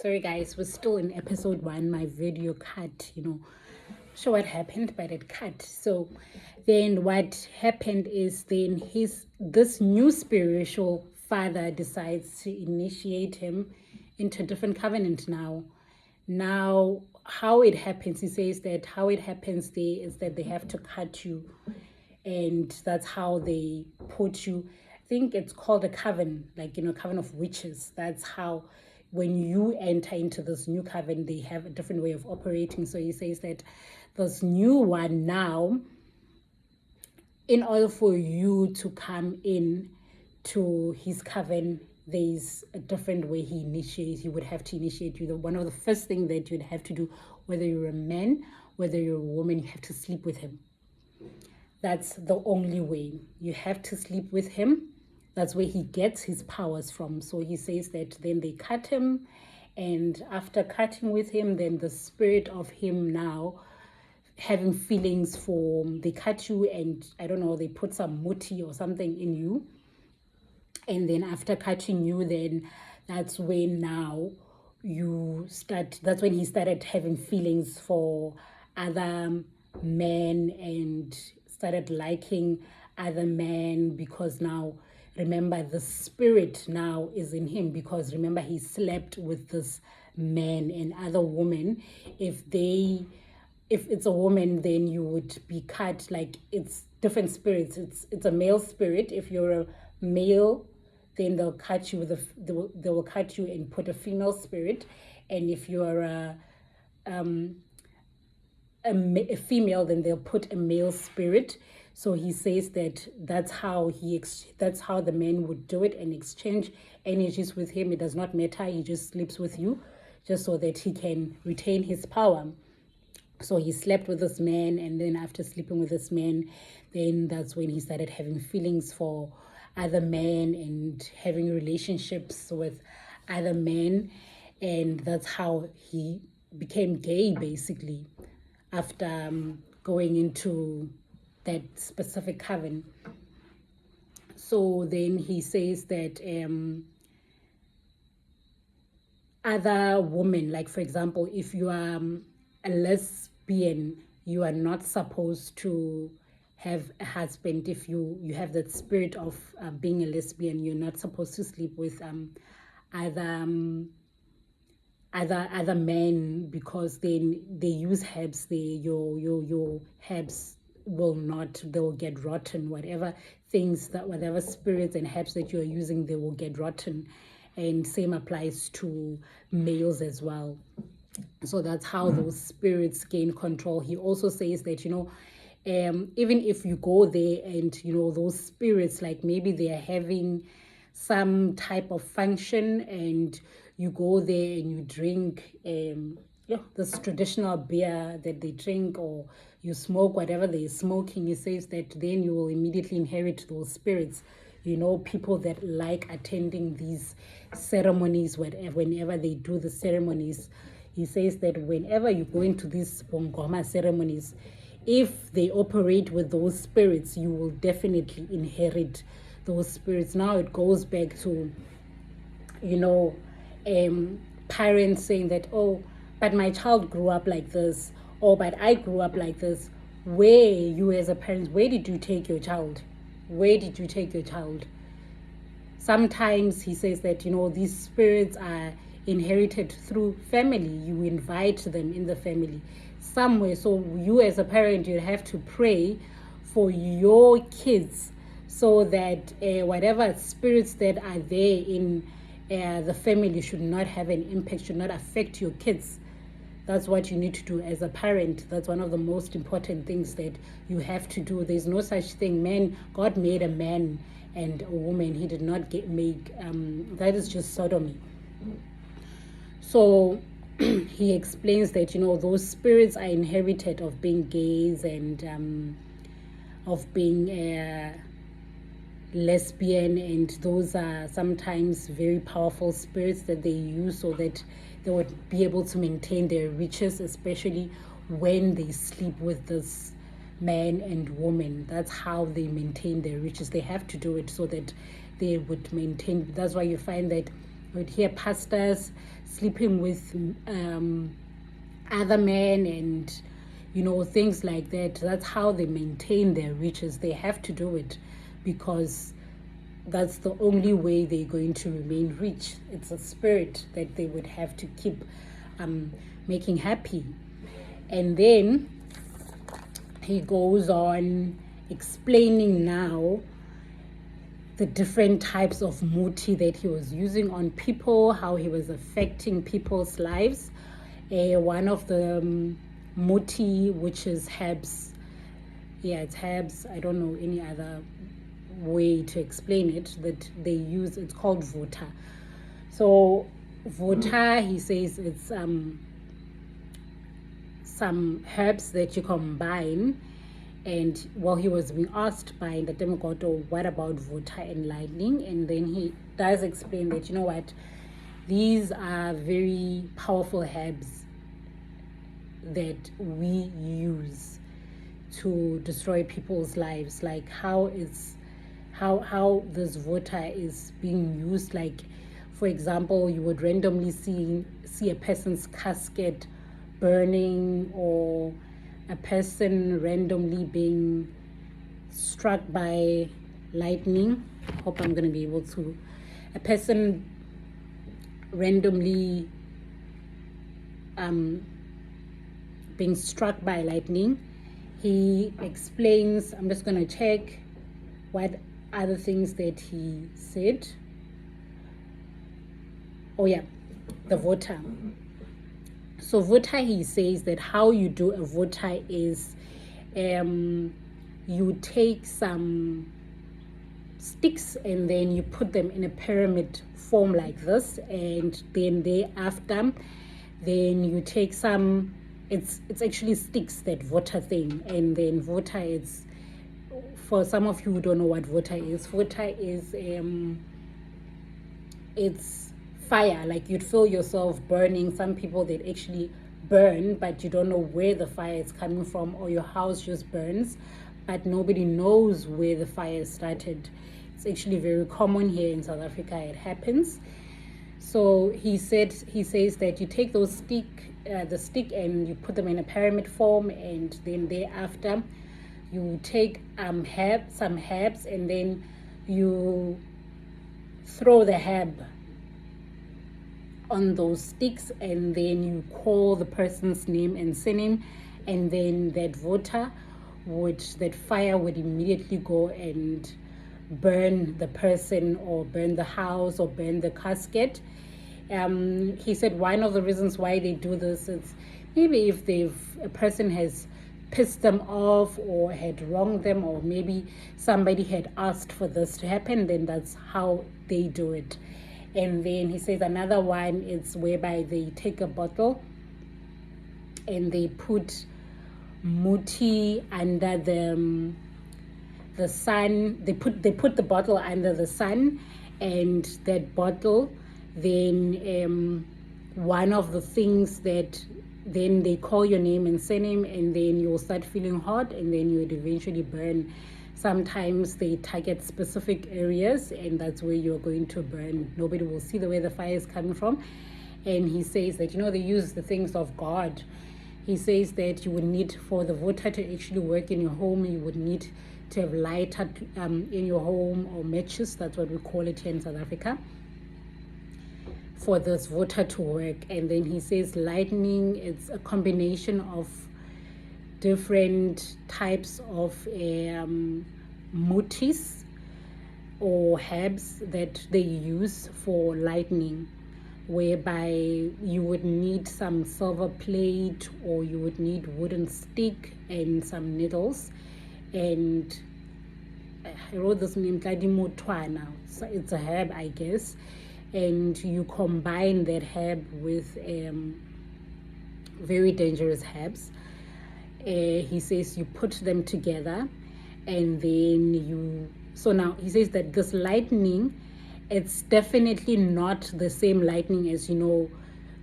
Sorry guys, we're still in episode 1. My video cut, sure what happened, but it cut. So then what happened is then this new spiritual father decides to initiate him into a different covenant now. How it happens, he says that how it happens there is that they have to cut you, and that's how they put you. I think it's called a coven, coven of witches. That's how, when you enter into this new coven, they have a different way of operating. So he says that this new one now, in order for you to come in to his coven, there's a different way he would have to initiate you. One of the first things that you'd have to do, whether you're a man, whether you're a woman, you have to sleep with him. That's the only way. You have to sleep with him. That's where he gets his powers from. So he says that then they cut him, and after cutting with him, then the spirit of him now having feelings for, they cut you, and I don't know, they put some muti or something in you, and then after cutting you, then that's when now that's when he started having feelings for other men and started liking other men, because now remember the spirit now is in him, because remember he slept with this man and other women. If it's a woman, then you would be cut, like it's different spirits. It's a male spirit. If you're a male, then they'll cut you they will cut you and put a female spirit. And if you're a female, then they'll put a male spirit. So he says that that's how the man would do it, and exchange energies with him. It does not matter. He just sleeps with you just so that he can retain his power. So he slept with this man, and then after sleeping with this man, then that's when he started having feelings for other men and having relationships with other men. And that's how he became gay, basically, after going into that specific coven. So then he says that other women, like for example, if you are a lesbian, you are not supposed to have a husband. If you have that spirit of being a lesbian, you're not supposed to sleep with other men, because then they use herbs. Your herbs they'll get rotten. Whatever spirits and herbs that you're using, they will get rotten. And same applies to males as well. So that's how those spirits gain control. He also says that even if you go there and those spirits, like maybe they are having some type of function, and you go there and you drink this traditional beer that they drink, or you smoke whatever they're smoking, he says that then you will immediately inherit those spirits. People that like attending these ceremonies, whenever they do the ceremonies, he says that whenever you go into these Bongoma ceremonies, if they operate with those spirits, you will definitely inherit those spirits. Now it goes back to, parents saying that, oh, but my child grew up like this, or but I grew up like this. Where you as a parent, where did you take your child? Where did you take your child? Sometimes he says that, these spirits are inherited through family. You invite them in the family somewhere. So you as a parent, you have to pray for your kids, so that whatever spirits that are there in the family should not have an impact, should not affect your kids. That's what you need to do as a parent. That's one of the most important things that you have to do. There's no such thing. God made a man and a woman. He did not make, that is just sodomy. So he explains that, those spirits are inherited of being gays and of being lesbian, and those are sometimes very powerful spirits that they use so that they would be able to maintain their riches, especially when they sleep with this man and woman. That's how they maintain their riches. They have to do it so that they would maintain. That's why you find that would hear pastors sleeping with other men and things like that. That's how they maintain their riches. They have to do it because that's the only way they're going to remain rich. It's a spirit that they would have to keep making happy. And then he goes on explaining now the different types of muti that he was using on people, how he was affecting people's lives. One of the muti, which is herbs. Yeah, it's herbs. I don't know any other way to explain it that they use. It's called vota. So vota, he says, it's some herbs that you combine. And while he was being asked by the Demogoto, what about vota and lightning? And then he does explain that, these are very powerful herbs that we use to destroy people's lives. Like how this vota is being used. Like, for example, you would randomly see a person's casket burning, or a person randomly being struck by lightning. Hope I'm going to be able to. A person randomly being struck by lightning. He explains, I'm just going to check what other things that he said. Oh yeah, the vota. So vota, he says that how you do a vota is you take some sticks and then you put them in a pyramid form like this, and then thereafter then you take some, it's actually sticks, that vota thing. And then vota is, for some of you who don't know what vota is it's fire. Like, you'd feel yourself burning. Some people, that actually burn, but you don't know where the fire is coming from, or your house just burns but nobody knows where the fire started. It's actually very common here in South Africa. It happens. So he says that you take those the stick and you put them in a pyramid form, and then thereafter you take some herbs, and then you throw the herb on those sticks, and then you call the person's name and surname, and then that that fire would immediately go and burn the person, or burn the house, or burn the casket. He said one of the reasons why they do this is maybe if a person has pissed them off or had wronged them, or maybe somebody had asked for this to happen, then that's how they do it. And then he says another one is whereby they take a bottle and they put muti under the sun. They put the bottle under the sun, and that bottle, then one of the things that then they call your name and surname, and then you'll start feeling hot, and then you would eventually burn. Sometimes they target specific areas, and that's where you're going to burn. Nobody will see where the fire is coming from. And he says that, they use the things of God. He says that you would need, for the water to actually work in your home, you would need to have lighter in your home, or matches. That's what we call it here in South Africa, for this water to work. And then he says lightning, it's a combination of different types of mutis or herbs that they use for lightning, whereby you would need some silver plate, or you would need wooden stick and some needles. And I wrote this name, Kadimotwana. So it's a herb, I guess. And you combine that herb with very dangerous herbs. He says you put them together, and then so now he says that this lightning, it's definitely not the same lightning as you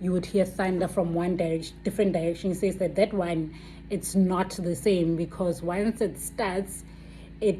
would hear thunder from one direction, different direction. He says that one, it's not the same, because once it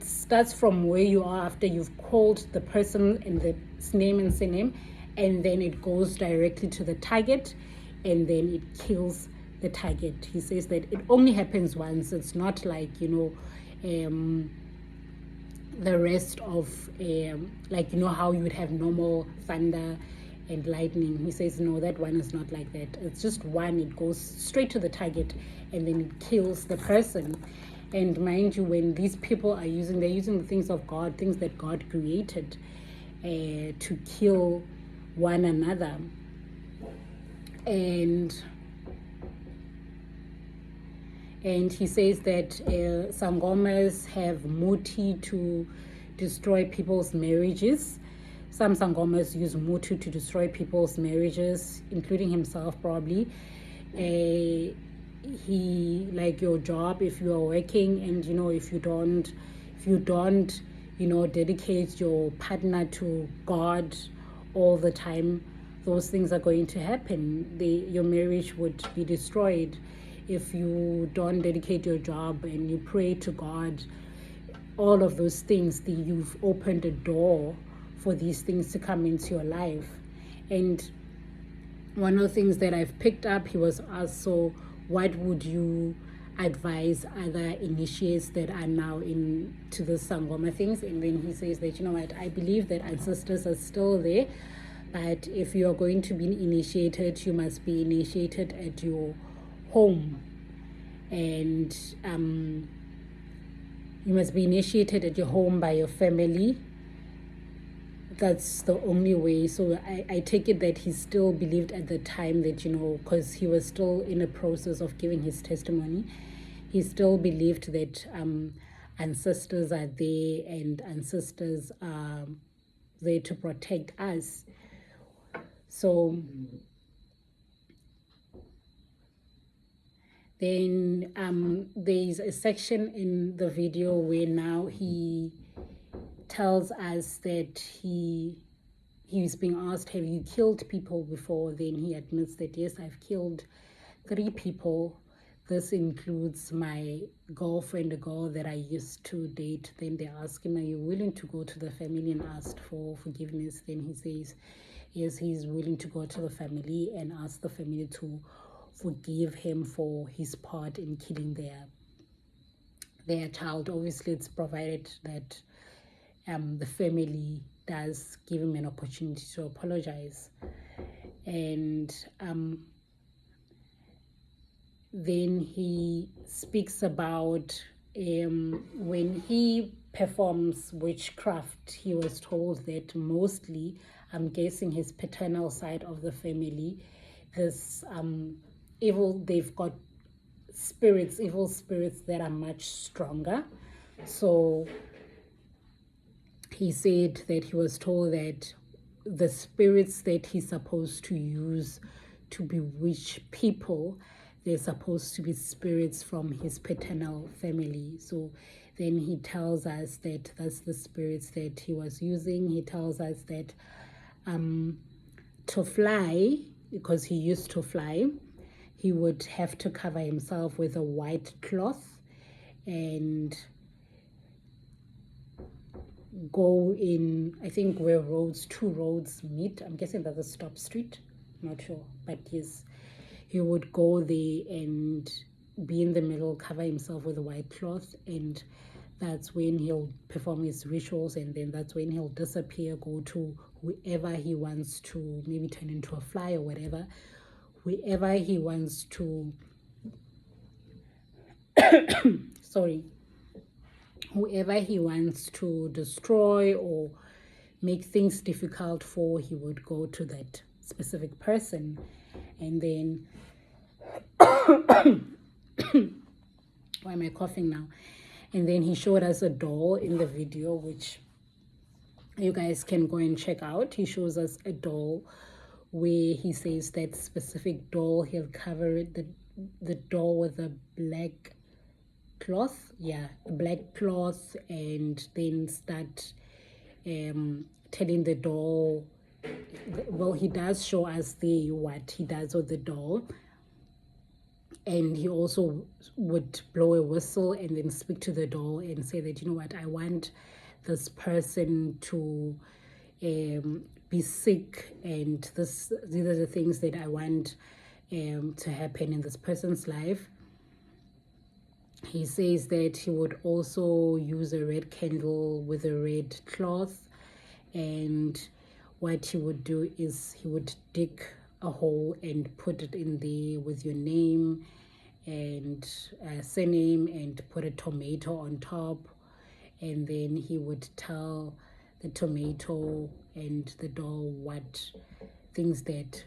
starts from where you are after you've called the person in the name and surname, and then it goes directly to the target, and then it kills the target. He says that it only happens once. It's not like, the rest of like, how you would have normal thunder and lightning. He says no, that one is not like that. It's just one. It goes straight to the target, and then it kills the person. And mind you, when these people are using, they're using the things of God, things that God created, to kill one another. And he says that sangomas have muti to destroy people's marriages. Some sangomas use muti to destroy people's marriages, including himself probably. He, like your job, if you are working and if you don't dedicate your partner to God all the time, those things are going to happen. Your marriage would be destroyed. If you don't dedicate your job and you pray to God, all of those things, you've opened a door for these things to come into your life. And one of the things that I've picked up, he was asked, so what would you advise other initiates that are now into the Sangoma things? And then he says that, I believe that ancestors are still there, but if you are going to be initiated, you must be initiated at your home. And you must be initiated at your home by your family. That's the only way. So I take it that he still believed at the time that, because he was still in a process of giving his testimony, he still believed that ancestors are there and ancestors are there to protect us. So then there's a section in the video where now he tells us that he's being asked, have you killed people before? Then he admits that, yes, I've killed 3 people. This includes my girlfriend, a girl that I used to date. Then they ask him, are you willing to go to the family and ask for forgiveness? Then he says, yes, he's willing to go to the family and ask the family to forgive him for his part in killing their child. Obviously, it's provided that the family does give him an opportunity to apologize. And then he speaks about when he performs witchcraft, he was told that mostly, I'm guessing his paternal side of the family, this they've got evil spirits that are much stronger. So he said that he was told that the spirits that he's supposed to use to bewitch people, they're supposed to be spirits from his paternal family. So then he tells us that that's the spirits that he was using. He tells us that to fly, because he used to fly, he would have to cover himself with a white cloth and go in, I think, where 2 roads meet. I'm guessing that's a stop street, not sure, but yes, he would go there and be in the middle, cover himself with a white cloth, and that's when he'll perform his rituals, and then that's when he'll disappear, go to whoever he wants to, maybe turn into a fly or whatever, whoever he wants to whoever he wants to destroy or make things difficult for, he would go to that specific person. And then why am I coughing now? And then he showed us a doll in the video, which you guys can go and check out. He shows us a doll where he says that specific doll, he'll cover it, the doll with a black cloth, a black cloth, and then start telling the doll, well, he does show us what he does with the doll, and he also would blow a whistle and then speak to the doll and say that, I want this person to be sick, and these are the things that I want to happen in this person's life. He says that he would also use a red candle with a red cloth, and what he would do is he would dig a hole and put it in there with your name and surname, and put a tomato on top, and then he would tell the tomato and the doll what things that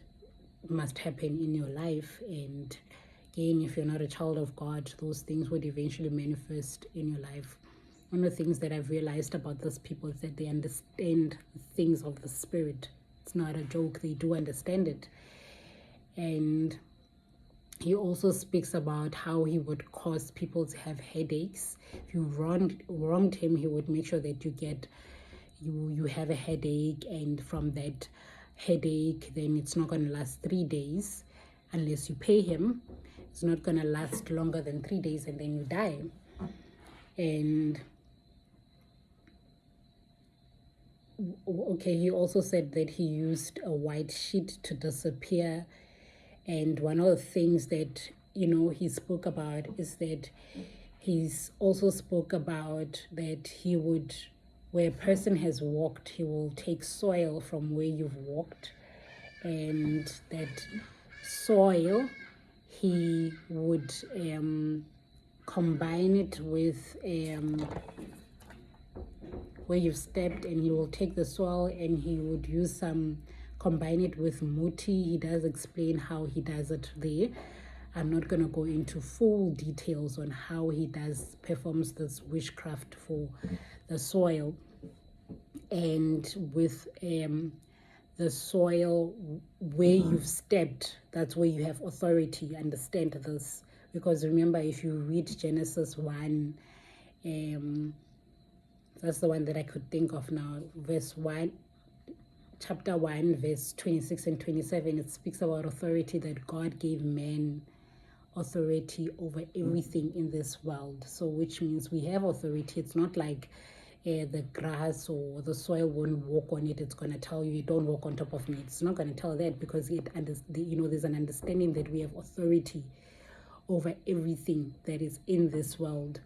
must happen in your life. And again, if you're not a child of God, those things would eventually manifest in your life. One of the things that I've realized about these people is that they understand things of the spirit. It's not a joke, they do understand it. And he also speaks about how he would cause people to have headaches. If you wronged him, he would make sure that you have a headache, and from that headache, then it's not going to last 3 days unless you pay him. It's not going to last longer than 3 days, and then you die. And okay, he also said that he used a white sheet to disappear. And one of the things that, he spoke about is that he's also spoke about that he would, where a person has walked, he will take soil from where you've walked, and that soil he would combine it with where you've stepped, and he will take the soil and he would combine it with muti. He does explain how he does it there. I'm not going to go into full details on how he performs this witchcraft for the soil. And with the soil where you've stepped, that's where you have authority. Understand this, because remember, if you read Genesis 1, that's the one that I could think of now, chapter 1, verse 26 and 27, it speaks about authority, that God gave man authority over everything in this world. So which means we have authority. It's not like the grass or the soil won't walk on it. It's going to tell you don't walk on top of me. It's not going to tell that, because there's an understanding that we have authority over everything that is in this world.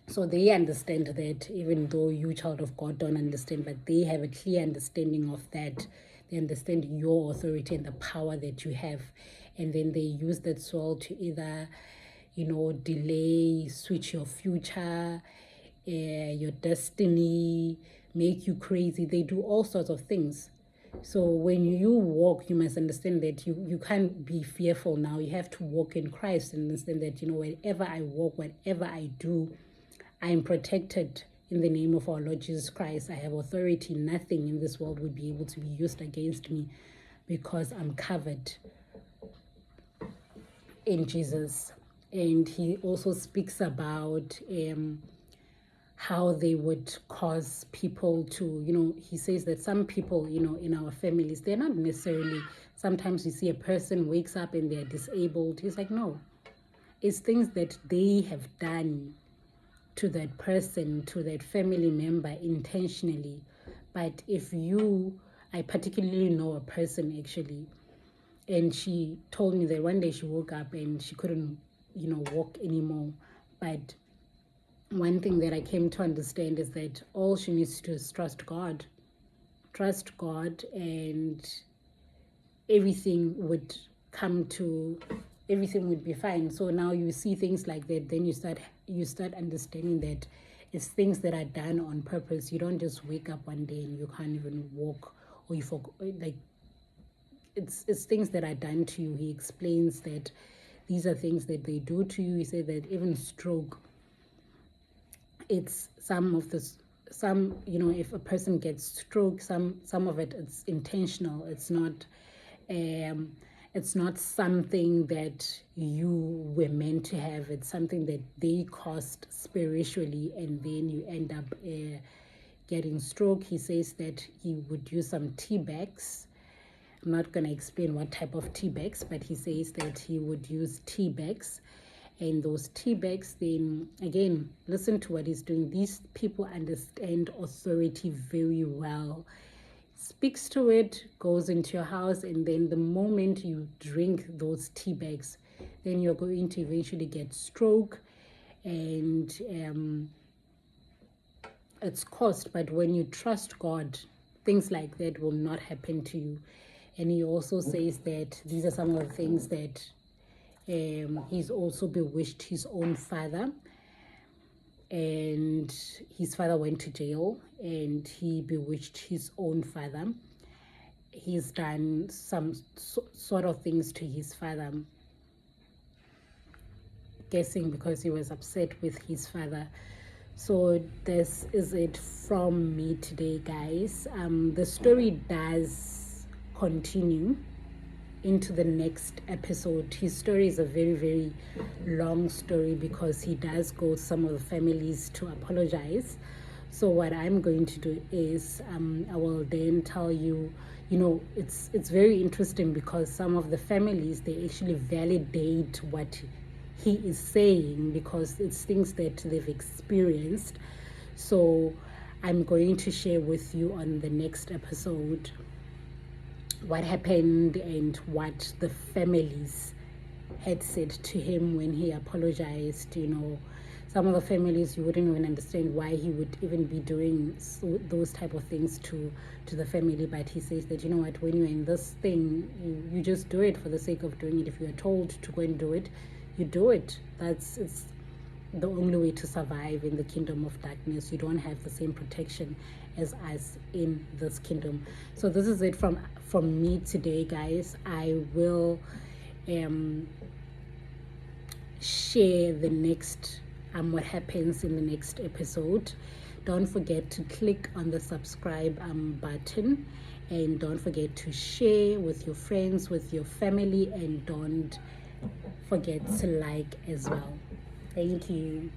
So they understand that, even though you, child of God, don't understand, but they have a clear understanding of that. They understand your authority and the power that you have. And then they use that soul to either, delay, switch your future, your destiny, make you crazy. They do all sorts of things. So when you walk, you must understand that you can't be fearful now. You have to walk in Christ and understand that, wherever I walk, whatever I do, I am protected in the name of our Lord Jesus Christ. I have authority. Nothing in this world would be able to be used against me, because I'm covered in Jesus. And he also speaks about how they would cause people to, he says that some people, in our families, they're not necessarily, sometimes you see a person wakes up and they're disabled. He's like, no, it's things that they have done to that person, to that family member intentionally. But I particularly know a person actually, and she told me that one day she woke up and she couldn't, walk anymore. But one thing that I came to understand is that all she needs to do is trust God, and everything would be fine. So now you see things like that, then you start understanding that it's things that are done on purpose. You don't just wake up one day and you can't even walk, or you forget, like, it's things that are done to you. He explains that these are things that they do to you. He said that even stroke, it's if a person gets stroke, some of it, it's intentional. It's not something that you were meant to have. It's something that they caused spiritually, and then you end up getting stroke. He says that he would use some tea bags. I'm not going to explain what type of tea bags, but he says that he would use tea bags. And those tea bags, then again, listen to what he's doing. These people understand authority very well. speaks to it, goes into your house, and then the moment you drink those tea bags, then you're going to eventually get stroke, and it's caused. But when you trust God, things like that will not happen to you. And he also says that these are some of the things that he's also bewitched his own father, and his father went to jail and he bewitched his own father. He's done some sort of things to his father, guessing because he was upset with his father. So this is it from me today, guys. The story does continue into the next episode. His story is a very, very long story because he does go to some of the families to apologize. So what I'm going to do is I will then tell you, it's very interesting because some of the families, they actually validate what he is saying because it's things that they've experienced. So I'm going to share with you on the next episode what happened and what the families had said to him when he apologized. Some of the families, you wouldn't even understand why he would even be doing those type of things to the family, but he says that, what, when you're in this thing, you just do it for the sake of doing it. If you are told to go and do it, you do it. It's the only way to survive in the kingdom of darkness. You don't have the same protection as us in this kingdom. So this is it from me today, guys. I will share the next what happens in the next episode. Don't forget to click on the subscribe button, and don't forget to share with your friends, with your family, and don't forget to like as well. Thank you.